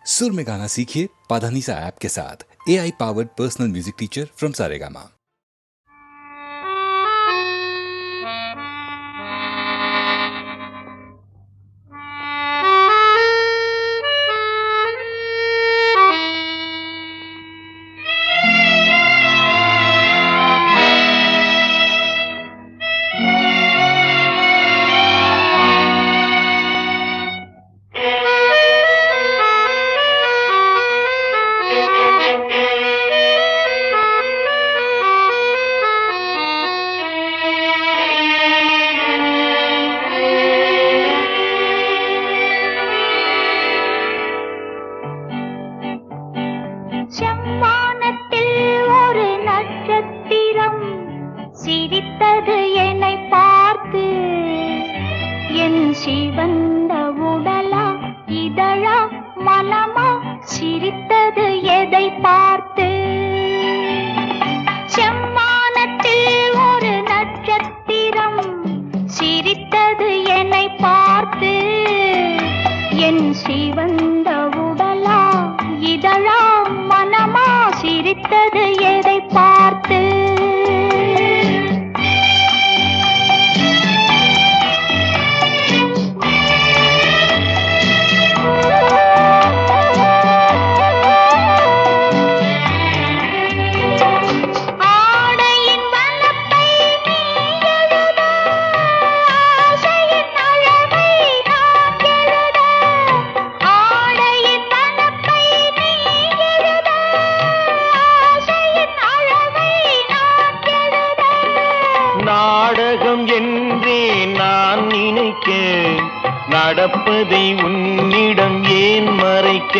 सुर में गाना सीखिए पाधानीसा ऐप के साथ। AI powered personal music teacher from Saregama. நடப்பதை உன்னிடம் ஏன் மறைக்க?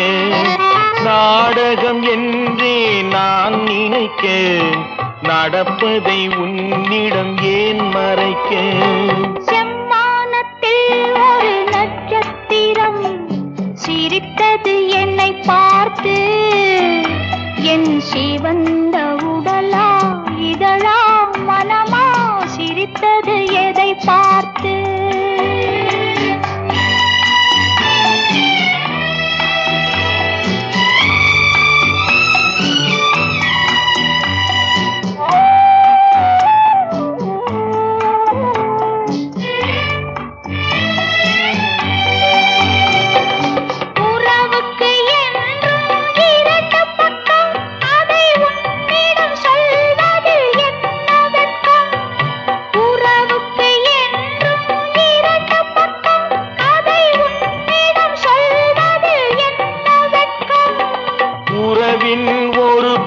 நாடகம் என்றே நான் நினைக்க, நடப்பதை உன்னிடம் ஏன் மறைக்க? செம்மானத்தில் ஒரு நட்சத்திரம் சிரித்தது என்னை பார்த்து, என் சிவந்த உடலா இதழா மனமா சிரித்தது எதை பார்த்து?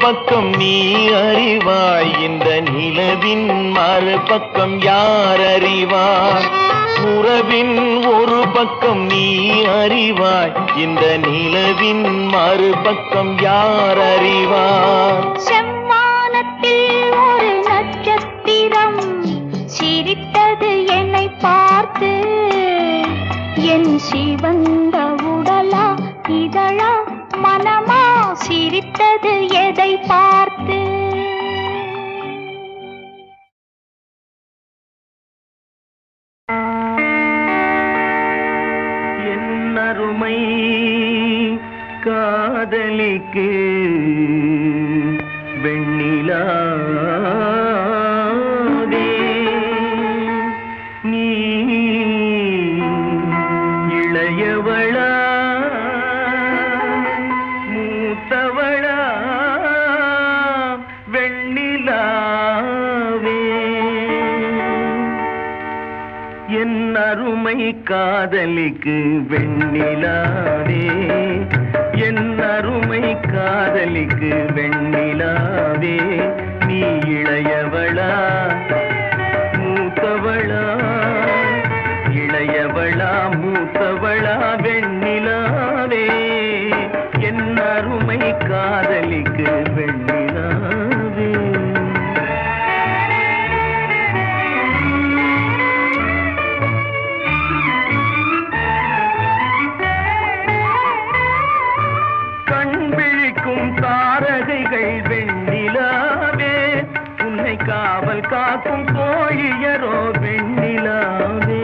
பக்கம் நீ அறிவாய், இந்த நிலவின் மறுபக்கம் யார் அறிவாய்? உறவின் ஒரு பக்கம் நீ அறிவாய், இந்த நிலவின் மறுபக்கம் யார் அறிவாய்? செம்மானத்தில் ஒரு நட்சத்திரம் சிரித்தது என்னை பார்த்து, என் சிவந்த உடலா இதழா மனமா சிரித்தது எதை பார்த்து? என் அருமை காதலிக்கு வெண்ணிலாவே, நீ இளையவளா மூத்தவளா? வெண்ணிலாவே, என் அருமை காதலிக்கு வெண்ணிலாவே, என் அருமை காதலிக்கு வெண்ணிலாவே, நீ இளையவளா மூத்தவளா? இளையவளா மூத்தவளா? வெண்ணிலாவே, என் அருமை காதலிக்கு வெண்ணிலாவே. கண் விழிக்கும் தாரகைகள் வெண்ணிலாவே, உன்னை காவல் காக்கும் கோழியரோ வெண்ணிலாவே.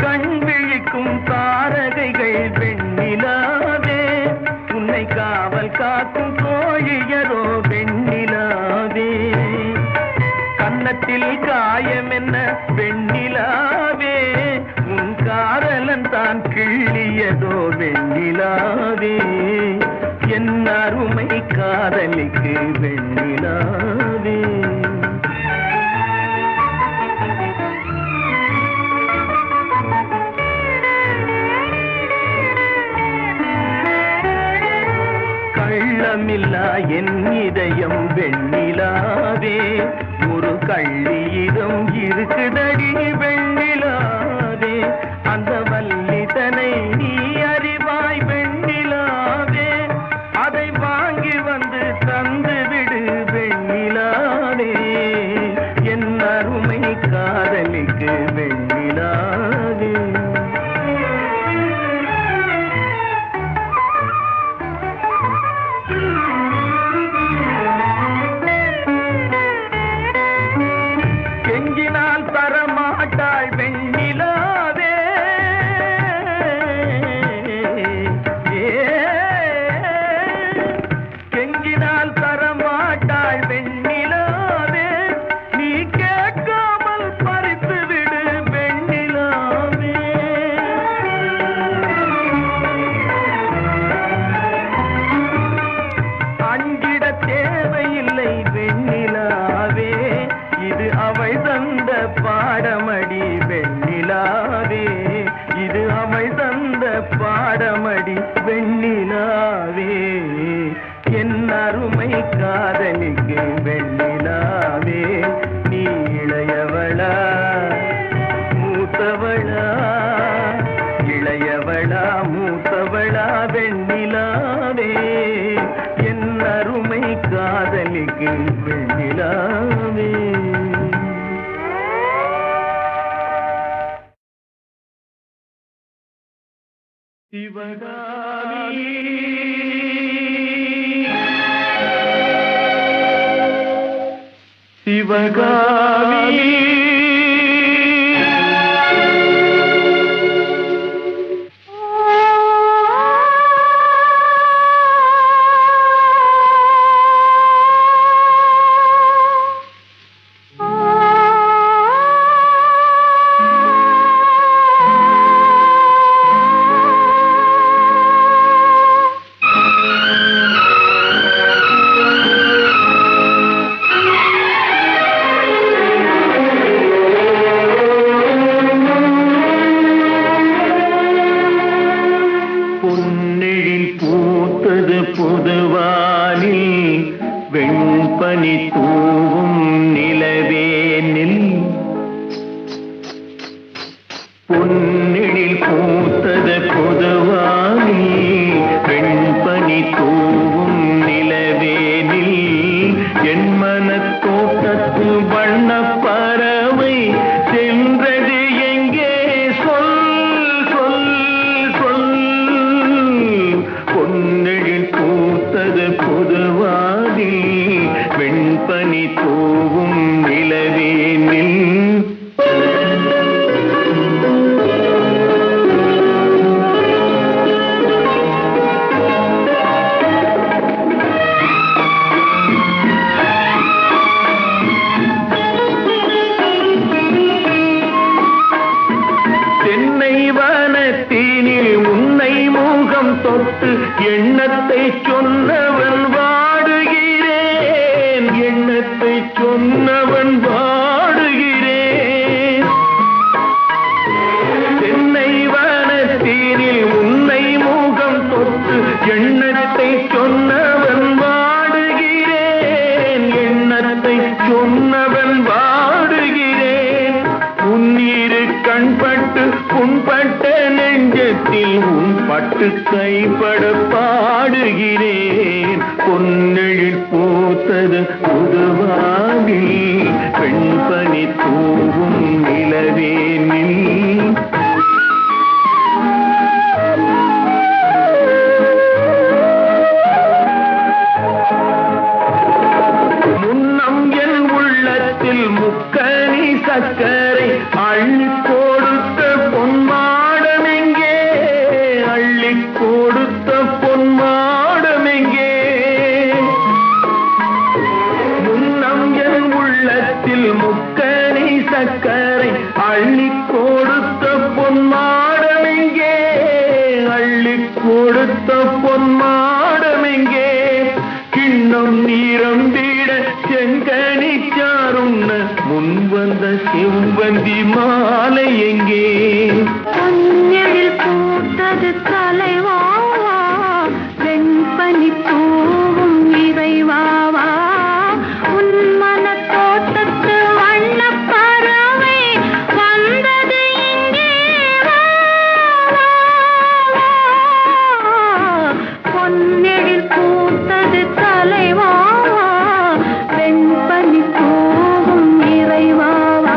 கண் விழிக்கும் தாரகைகள் வெண்ணிலாவே, வெண்ணிலாவே என் அருமை காதலிக்கு வெண்ணிலாவே. கள்ளமில்லா என் இதயம் வெண்ணிலாவே ஒரு கள்ளியிடம் இருக்குதடி வெண்ணிலாவே. அந்த வல்லிதனை நீ அறிவாய் வெண்ணிலாவே. அதை வாங்கி வந்து தந்து விடு வெண்ணிலாவே என் அருமை காதலிக்கு வெண்ணிலாவே. கெஞ்சினால் தரமாட்டாள் வெண்ணிலாவே. கெஞ்சினால் தரமாட்டாள் வெண்ணிலாவே. நீ கேட்காமல் பறித்து விடு வெண்ணிலாவே. அஞ்சிட தேவையில்லை வெண்ணிலாவே இது அவை தந்த பாடமடி வெண்ணிலாவே. இது அவை தந்த பாடமடி வெண்ணிலாவே என் அருமை காதலிக்கு வெண்ணிலாவே. நீ இளையவளா மூத்தவளா இளையவளா மூத்தவளா வெண்ணிலாவே என் அருமை காதலிக்கு வெண்ணிலாவே. சிவகாமி சிவகாமி பொன்னெழில் பூத்தது புதுவானில் வெண்பனி தூவும் நிலவேனில். பொன்னெழில் பூத்தது புதுவானில் வெண்பனி தூவும் நிலவேனில். என் மனத்தோட்டத்து வண்ண பறவை சென்றது எங்கே சொல் சொல் சொல். பொன்னெழில் பூத்தது புதுவானில் வெண்பனி தூவும் நிலவேனில். தென்னை வனத்தினில் உன்னை முகம் தொட்டு எண்ணத்தை சொன்னவன் வாடுகிறேன். எண்ணத்தை சொன்னவன் வாடுகிறேன். தென்னை வனத்தினில் உன்னை முகம் தொட்டு எண்ணத்தை சொன்னவன் வாடுகிறேன். எண்ணத்தை சொன்னவன் வாடுகிறேன். உன்னிரு கண்பட்டு புண்பட்ட நெஞ்சத்தில் உன் பட்டு கைப்பட பாடுகிறேன். பொன்னெழில் பூத்தது புதுவானில் வெண்பனி தூவும் நிலவேனில். முன்னம் என் உள்ளத்தில் முக்கனி சக்கரை அள்ளி கொடுத்த பொன்மாடமெங்கே. அள்ளி கொடுத்த பொன்மாடமெங்கே. வளர்த்த பொன்மாடமெங்கே கிண்ணம் நீரம்பிட செங்கனிச்சாருண்ண முன் வந்த செவ்வந்தி மாலை எங்கே பொன்னெழில் பூத்தது தலைவாவா வெண்பனி பூவும் இறைவாவா உன் மன தோட்டத்து வண்ண பறவை வந்தது இங்கே வா, வா, வா. பொன்னெழில் பூத்தது தலைவாவா வெண்பனி பூவும் இறைவாவா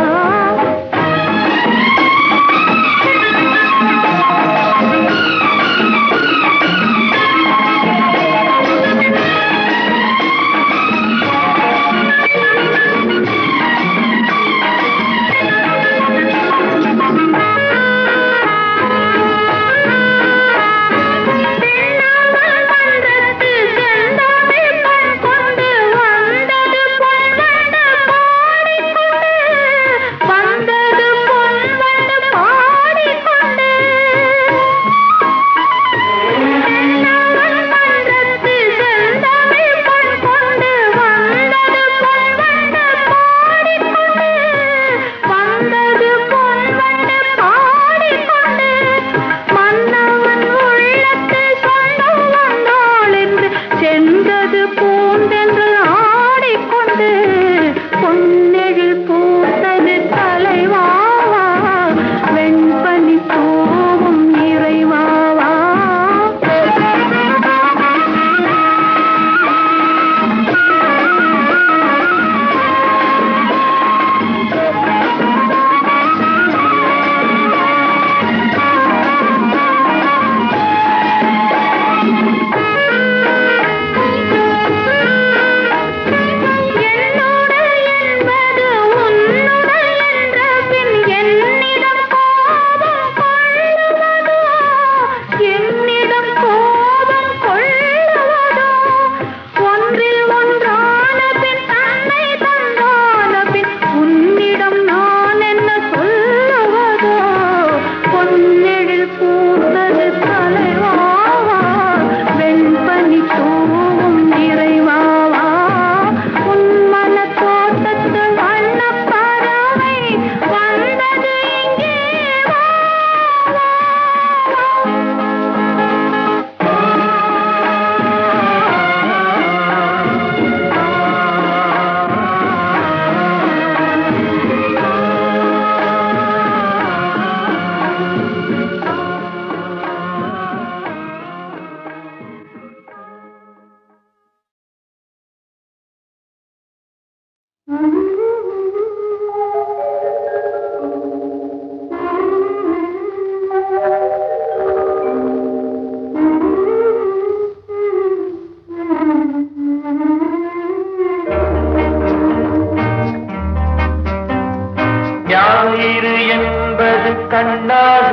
ஞாயிறு என்பது கண்ணாக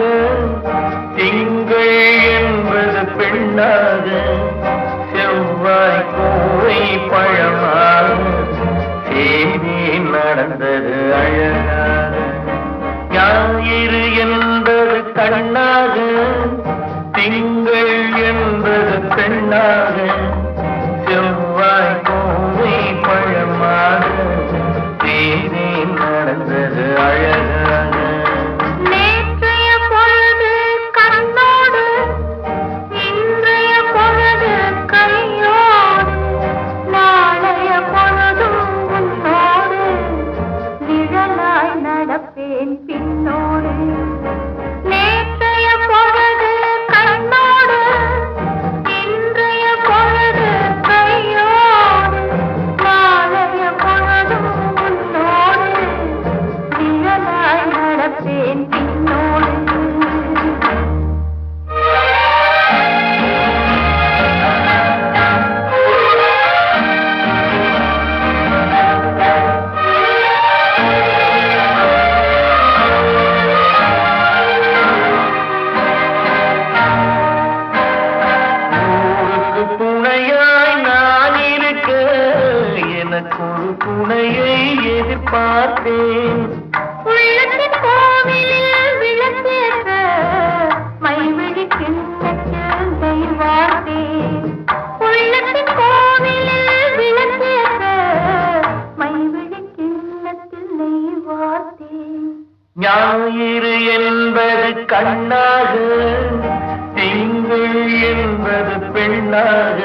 திங்கள் என்பது பெண்ணாக செவ்வாய் கோவை பழமாக சேதி நடந்தது அழகாக ஞாயிறு என்பது கண்ணாக திங்கள் என்பது பெண்ணாக செவ்வாய் கோவை பழமாக சேதி நடந்தது அழகாக நேற்றைய பொழுது கண்ணோடு இன்றைய பொழுது கையோடு நாளைய பொழுதும் உன்னோடு நிழலாய் நடப்பேன் பின்னோடு நேற்றைய பொழுது கண்ணோடு இன்றைய பொழுது கையோடு நாளைய பொழுதும் உன்னோடு நிழலாய் நடப்பேன் பின்னோடு ஊருக்கு துணையாய் நான் இருக்க எனக்கு ஒரு துணையை எதிர்பார்த்தேன் உள்ளத்தின் கோவிலில் விளக்கேற்ற மைவிழி கிண்ணத்தில் தெய்வா ஞாயிறு என்பது கண்ணாக, திங்கள் என்பது பெண்ணாக.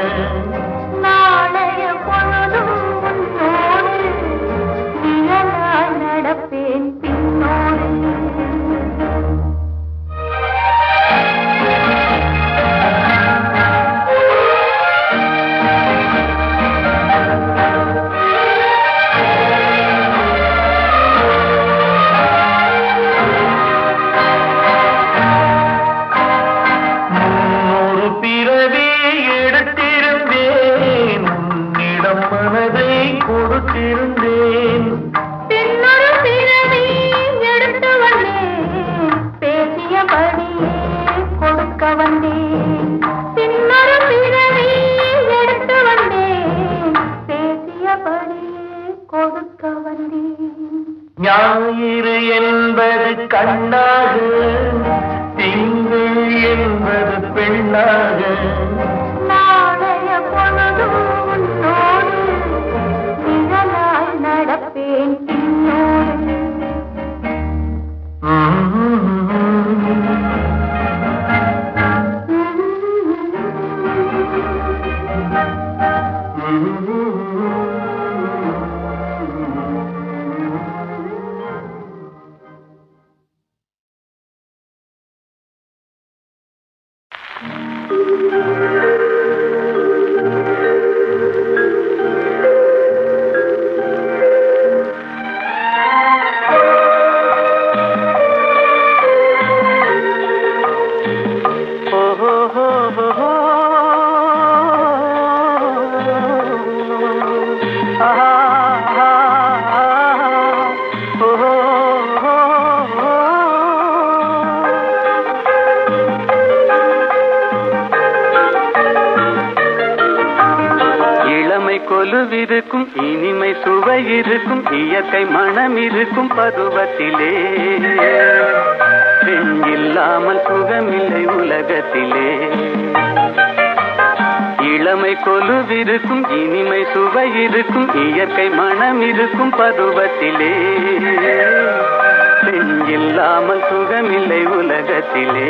நாளைய பொழுதும் உன்னோடு நிழலாய் நடப்பேன் பின்னோடு. மனதை கொடுத்திருந்தேன், பின்னொரு பிறவி எடுத்து வந்தேன், பேசியபடியே கொடுக்க வந்தேன். பின்னொரு பிறவி எடுத்து வந்தேன், பேசியபடியே கொடுக்க வந்தேன். ஞாயிறு என்பது கண்ணாக, திங்கள் என்பது பெண்ணாக. நாளைய பொழுதும் உன்னோடு நிழலாய் நடப்பேன் பின்னோடு. கொலுவிருக்கும் இனிமை சுவை இருக்கும் இயற்கை மனம் இருக்கும் பருவத்திலே பெண் இல்லாமல் சுகமில்லை உலகத்திலே. இளமை கொலுவிருக்கும் இனிமை சுவை இருக்கும் இயற்கை மனம் இருக்கும் பருவத்திலே பெண் இல்லாமல் சுகமில்லை உலகத்திலே.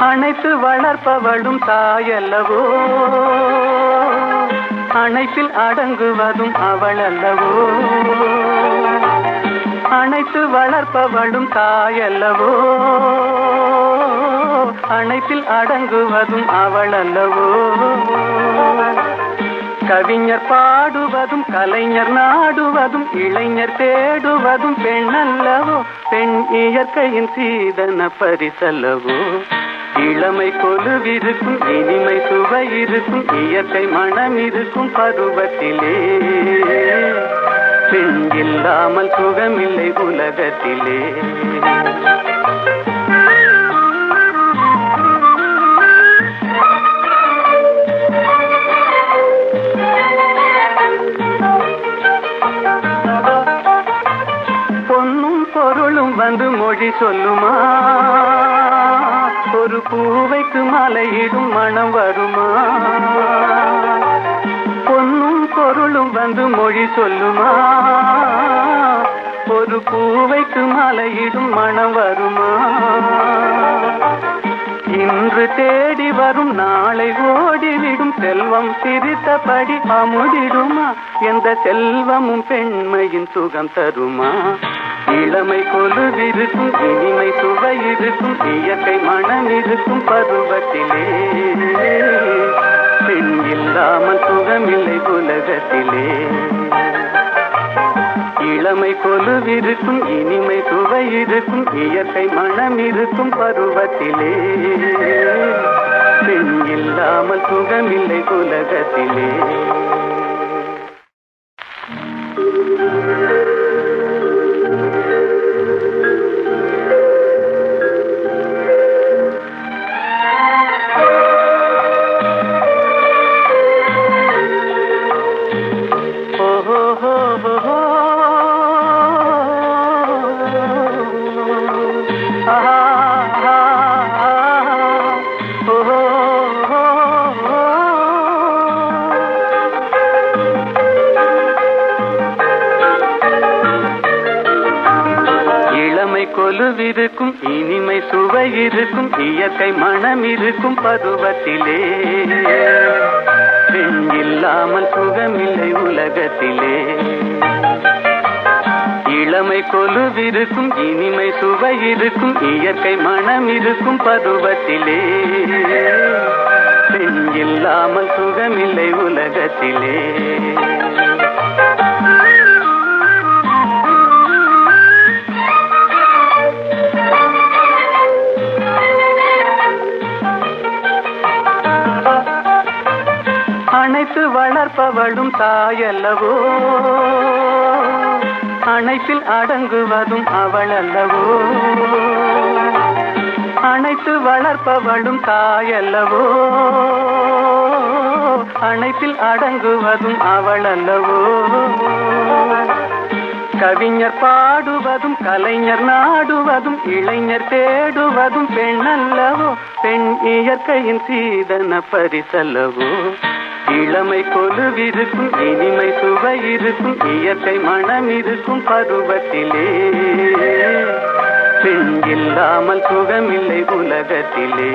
அணைத்து வளர்ப்பவளும் தாயல்லவோ, அணைப்பில் அடங்குவதும் அவள் அல்லவோ. அணைத்து வளர்ப்பவளும் தாயல்லவோ, அணைப்பில் அடங்குவதும் அவள் அல்லவோ. கவிஞர் பாடுவதும் கலைஞர் நாடுவதும் இளைஞர் தேடுவதும் பெண் அல்லவோ. பெண் இயற்கையின் சீதன பரிசல்லவோ. இளமை கொலுவிருக்கும் இனிமை சுவை இருக்கும் இயற்கை மனம் இருக்கும் பருவத்திலே பெண் இல்லாமல் சுகமில்லை உலகத்திலே. பொன்னும் பொருளும் வந்து மொழி சொல்லுமா, ஒரு பூவைக்கு மலையிடும் மனம் வருமா. பொன்னும் பொருளும் வந்து மொழி சொல்லுமா, ஒரு பூவைக்கு மலையிடும் மனம் வருமா. இன்று தேடி வரும் நாளை ஓடிவிடும் செல்வம் சிரித்தபடி அமுதிடுமா. எந்த செல்வமும் பெண்மையின் சுகம் தருமா. இளமை கொலுவிருக்கும் இனிமை சுவை இருக்கும் இயற்கை மனம் இருக்கும் பருவத்திலே பெண் இல்லாமல் சுகமில்லை உலகத்திலே. இளமை கொலுவிருக்கும் இனிமை சுவை இருக்கும் இயற்கை மனம் இருக்கும் பருவத்திலே பெண் இல்லாமல் சுகமில்லை உலகத்திலே. ஆஹா கொலுவிருக்கும் இனிமை சுவை இருக்கும் இயற்கை மனம் இருக்கும் பருவத்திலே பெண் இல்லாமல் சுகமில்லை உலகத்திலே இளமை கொலுவிருக்கும் இனிமை சுவை இருக்கும் இயற்கை மனம் இருக்கும் பருவத்திலே பெண் இல்லாமல் சுகமில்லை உலகத்திலே அணைத்து வளர்ப்பவளும் தாயல்லவோ அணைப்பில் அடங்குவதும் அவள் அல்லவோ அணைத்து வளர்ப்பவளும் தாயல்லவோ அணைப்பில் அடங்குவதும் அவள் அல்லவோ கவிஞர் பாடுவதும் கலைஞர் நாடுவதும் இளைஞர் தேடுவதும் பெண் அல்லவோ பெண் இயற்கையின் சீதன பரிசல்லவோ இளமை கொலுவிருக்கும் இனிமை சுவை இருக்கும் இயற்கை மனம் இருக்கும் பருவத்திலே பெண் இல்லாமல் சுகமில்லை உலகத்திலே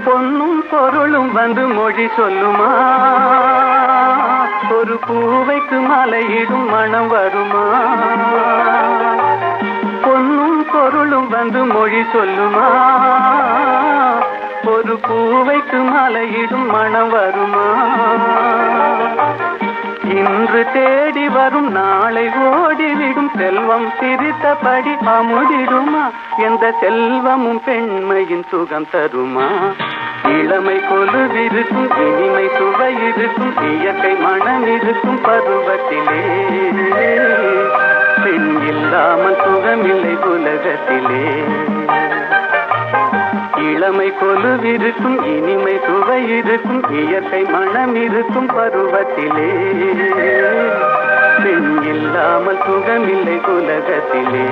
பொன்னும் பொருளும் வந்து மொழி சொல்லுமா ஒரு பூவைக்கு மலையிடும் மனம் வருமா பொன்னும் பொருளும் வந்து மொழி சொல்லுமா ஒரு பூவைக்கு மலையிடும் மனம் வருமா இன்று தேடி வரும் நாளை ஓடிவிடும் செல்வம் சிரித்தபடி அமுதிடுமா எந்த செல்வமும் பெண்மையின் சுகம் தருமா இளமை கொலுவிருக்கும் இனிமை சுவை இருக்கும் இயற்கை மனம் இருக்கும் பருவத்திலே பெண் இல்லாமல் சுகமில்லை உலகத்திலே இளமை கொலுவிருக்கும் இனிமை சுவை இருக்கும் இயற்கை மனம் இருக்கும் பருவத்திலே பெண் இல்லாமல் சுகமில்லை உலகத்திலே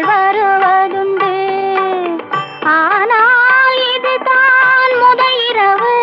வருவதுண்டு ஆனால் இதுதான் முதல் இரவு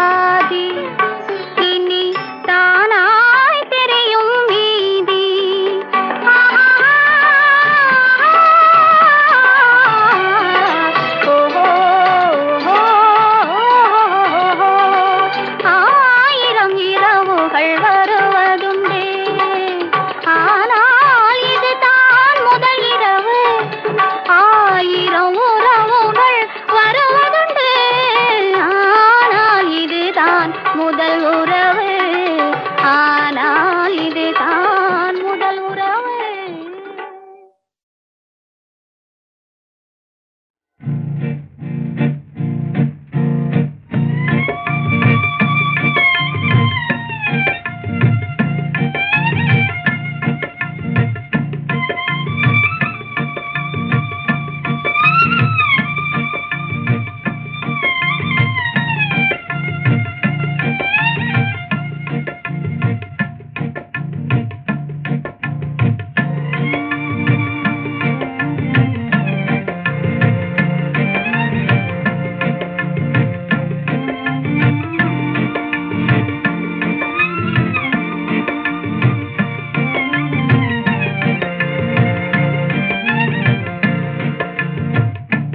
பாதி இனி தானாய் தெரியும் மீதி ஆயிரம் இரவுகள் வருவதுண்டே ஆனால் இதுதான் முதல் இரவு ஆயிரம் உறவுகள் வருவதுண்டு ஆனால் இதுதான் முதல் உறவு ஆனால் இதுதான் முதல் உறவு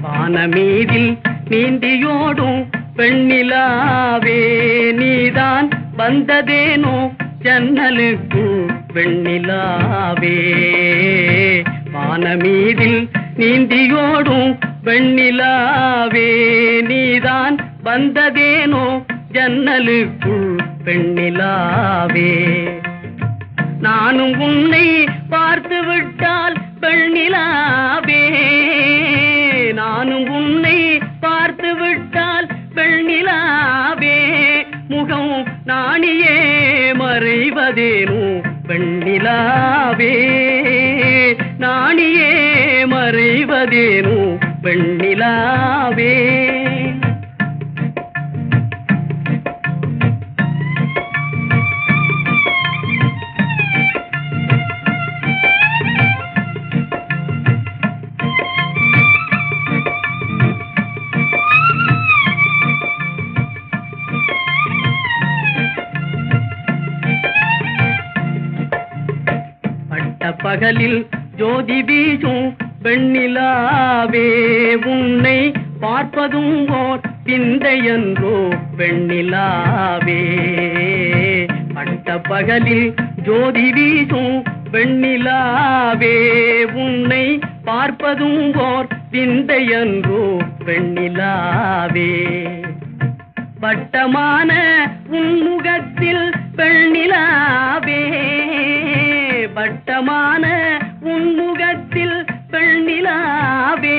வானமீதில் நீந்தியோடும் பெண்ணிலாவே நீதான் வந்ததேனோ ஜன்னலுக்குள் வெண்ணிலாவே வானமீதில் நீந்தியோடும் வெண்ணிலாவே நீதான் வந்ததேனோ ஜன்னலுக்குள் பெண்ணிலாவே நானும் உன்னை பார்த்து விட்டால் பெண்ணிலாவே நானும் உன்னை பார்த்து விட்டால் பெண்ணிலாவே முகம் நாணியே மறைவதேனோ பெண்ணிலாவே நாணியே மறைவதேனோ பெண்ணிலாவே பகலில் ஜோதி வீசும் வெண்ணிலாவே உன்னை பார்ப்பதும் ஓர் விந்தையன்றோ வெண்ணிலாவே பட்ட பகலில் ஜோதி வீசும் வெண்ணிலாவே உன்னை பார்ப்பதும் ஓர் விந்தையன்றோ வெண்ணிலாவே வட்டமான உன்முகத்தில் பெண்ணிலாவே வட்டமான உன்முகத்தில் பெண்ணிலாவே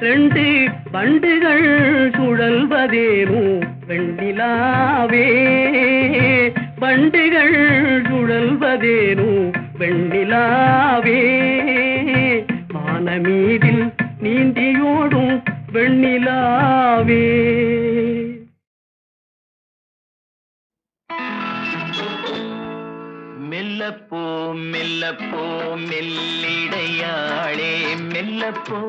ரெண்டு பண்டுகள் சுழல்வதேனோ பெண்ணிலாவே பண்டுகள் சுழல்வதேனோ பெண்ணிலாவே வானமீதில் நீந்தியோடும் வெண்ணிலாவே மெல்லப்போ மெல்லப்போ மெல்லிடையாளே மெல்லப்போ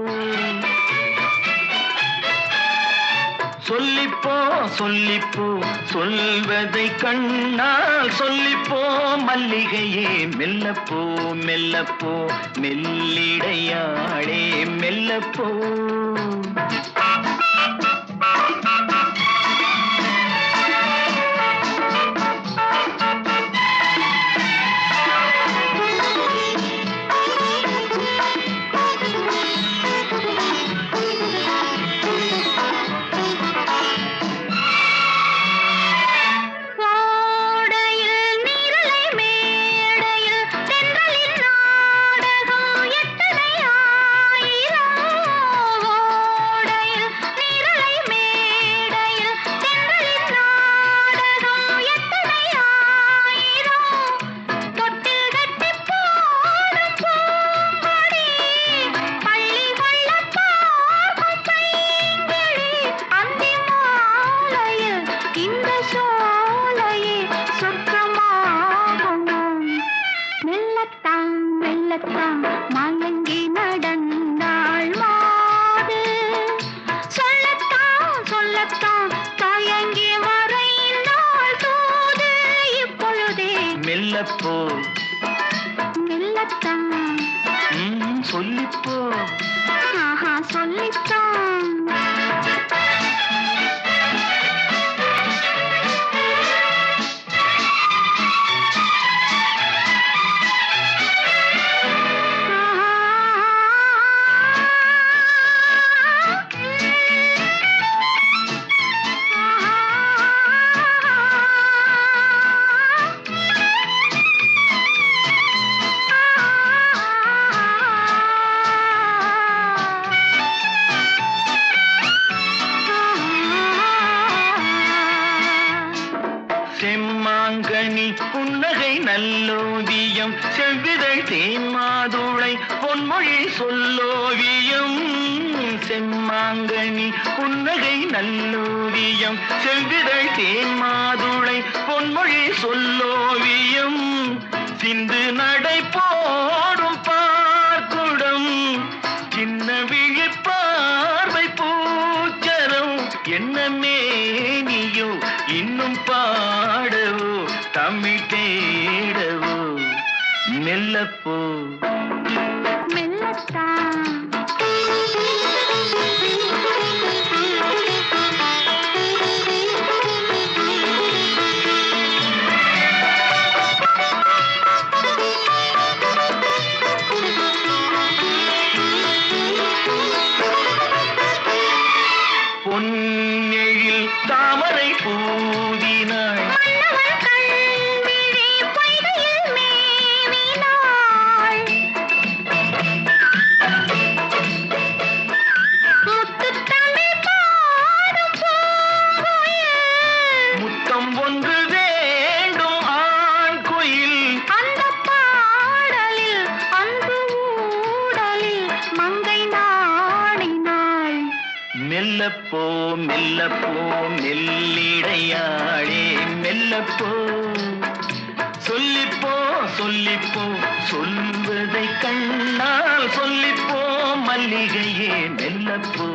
சொல்லிப்போ சொல்லிப்போ சொல்வதை கண்ணால் சொல்லிப்போ மல்லிகையே மெல்லப்போ மெல்லப்போ மெல்லிடையாளே மெல்லப்போ தென்றலின் நாடகம் எத்தனை ஆயிரம் மெல்லப்போ மெல்லத்தான் சொல்லிப்போ ஆஹா சொல்லித்தான் செம்மாங்கனி புன்னகை நல்லோவியம் செவ்விதழ் தேன் மாதுளை பொன்மொழி சொல்லோவியம் செம்மாங்கனி புன்னகை நல்லோவியம் செவ்விதழ் தேன் மாதுளை பொன்மொழி சொல்லோவியம் சிந்து நடை போடும் பார்க்குடம் சின்ன விழி பார்வை பூச்சரம் என்ன மேனியோ இன்னும் பாடவோ தமிழ் தேடவோ மெல்லப்போ மெல்லத்தான் பொன்னெழில் தாமரை பூதினாய் மன்னவன் கண்விழி பொய்கையில் மேவினாள் முத்துத்தமிழ் பாடும் பூங்குயில் முத்தம் ஒன்று வேண்டும் ஆண் குயில் அந்தப் பாடலில் அன்பு ஊடலில் மங்கை நாடினாள் மெல்லப்போ மெல்லப்போ மெல்லிடையாளே மெல்லப்போ சொல்லிப்போ சொல்லிப்போ சொல்வதை கண்ணால் சொல்லிப்போ மல்லிகையே மெல்லப்போ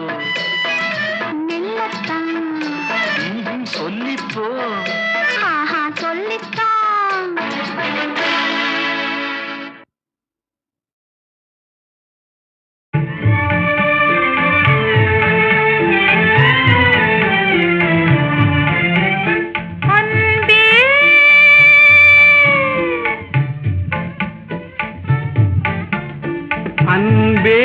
மெல்லத்தான் சொல்லிப்போ ஆஹா சொல்லித்தான் அன்பே அன்பே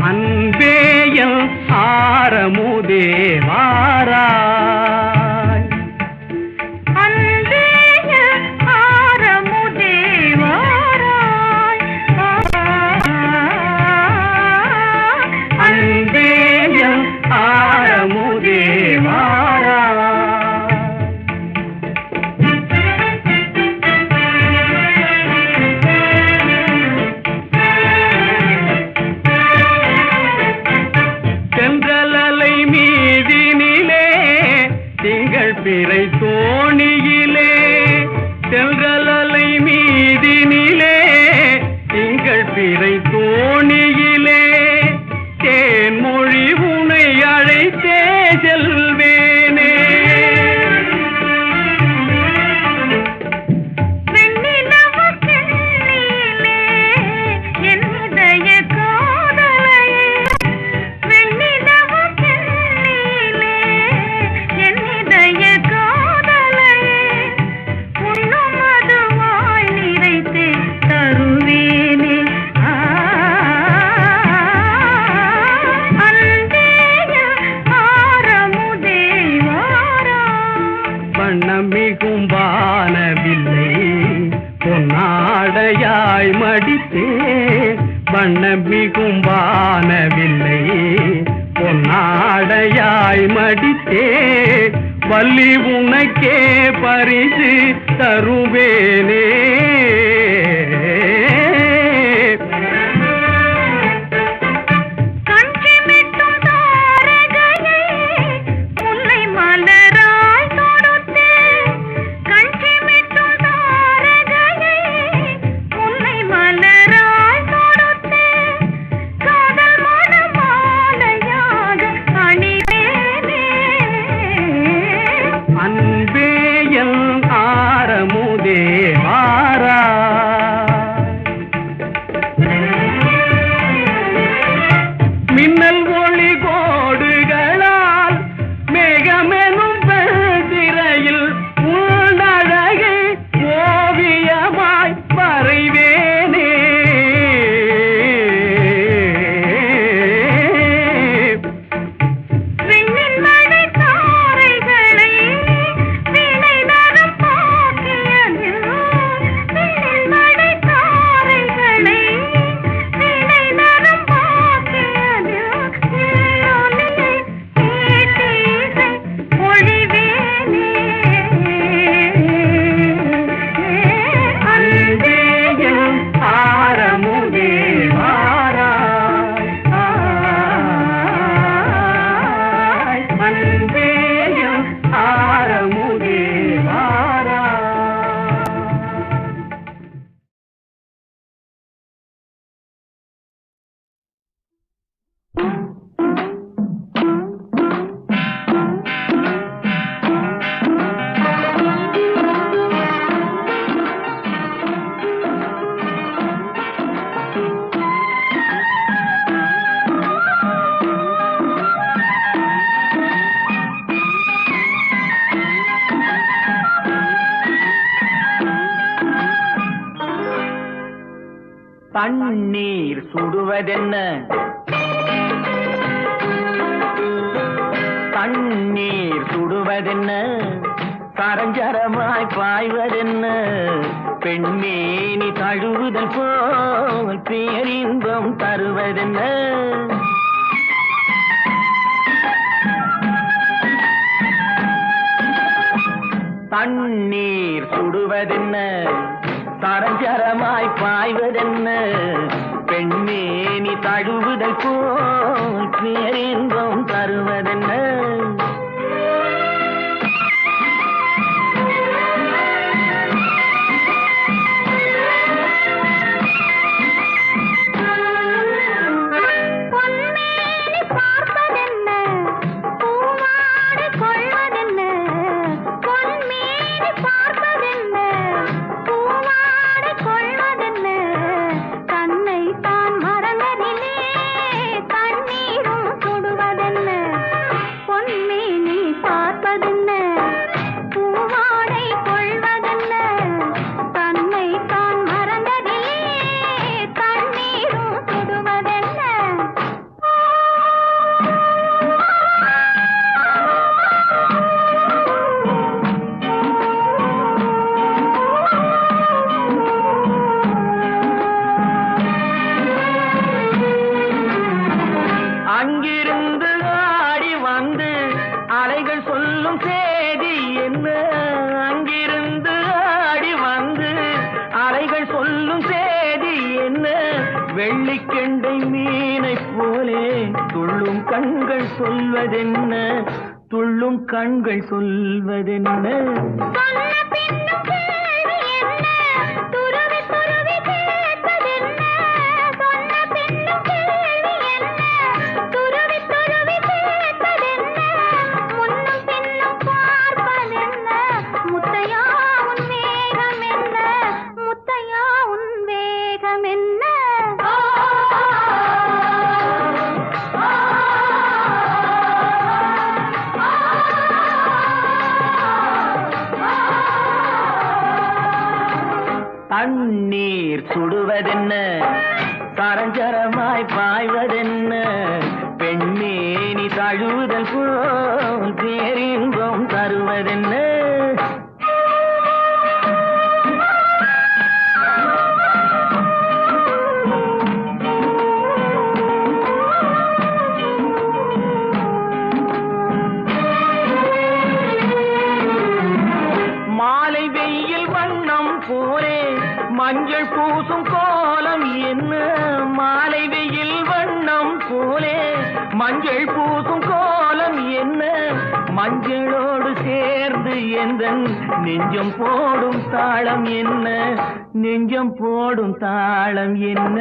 அன்பேயல் ஆரமுதே வாராய் அன்பே ஆரமுதே வாராய் அன்பேயல் ஆரமுதே வாராய் சென்றலலை மீதினிலே திங்கள் பிறை தோணியிலே சென்றலலை மீதினிலே திங்கள் பிறை தோணியிலே தேன்மொழி உனை அழைத்தே செல்வேனே வெண்ணிலவு கண்ணிலே என் இதய காதலையே வெண்ணிலவு கண்ணிலே என் இதய காதலையே உன்னும் அதுவாய் நிறைத்தே தருவேனே அன்பேய ஆரமுதே வாராய் வண்ணமிகும் வானவில்லை பொன்னாடையாய் மடித்தே வண்ணமிகும் வானவில்லை பொன்னாடையாய் மடித்தே வள்ளி உனக்கே பரிசு தருவேனே கண்சிமிட்டும் தாரகையை முல்லை மலராய் தொடுத்தே கண்சிமிட்டும் தாரகையை முல்லை மலராய் தொடுத்தே காதல் மணமாலையாக அணிவேனே தண்ணீர் சுடுவதென்ன தண்ணீர் சுடுவதென்ன சரஞ்சரமாய் பாய்வதென்ன பெண்மேனி தழுவுதல் போல் பேரின்பம் தருவதென்ன தண்ணீர் சுடுவதென்ன சரஞ்சரமாய் பாய்வதென்ன பெண்மேனி தழுவுதல் போல் பேரின்பம் தருவதென்ன அங்கிருந்து ஆடி வந்து அலைகள் சொல்லும் செய்தி என்ன அங்கிருந்து ஆடி வந்து அலைகள் சொல்லும் செய்தி என்ன வெள்ளிக்கெண்டை மீனை போலே துள்ளும் கண்கள் சொல்வதென்ன துள்ளும் கண்கள் சொல்வதென்ன தண்ணீர் சுடுவதென்ன சரஞ்சரமாய் பாய்வதென்ன பெண்மேனி தழுவுதல் போல் பேரின்பம் தருவதென்ன மாலை வெயில் வண்ணம் போலே மஞ்சள் பூசும் கோலம் என்ன மாலை வெயில் வண்ணம் போலே மஞ்சள் பூசும் கோலம் என்ன மஞ்சளோடு சேர்ந்து எந்தன் நெஞ்சம் போடும் தாளம் என்ன நெஞ்சம் போடும் தாளம் என்ன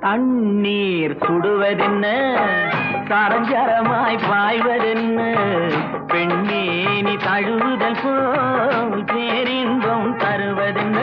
தண்ணீர் சுடுவதென்ன சரஞ்சரமாய் பாய்வதென்ன பெண்மேனி தழுவுதல் போல் பேரின்பம் தருவதென்ன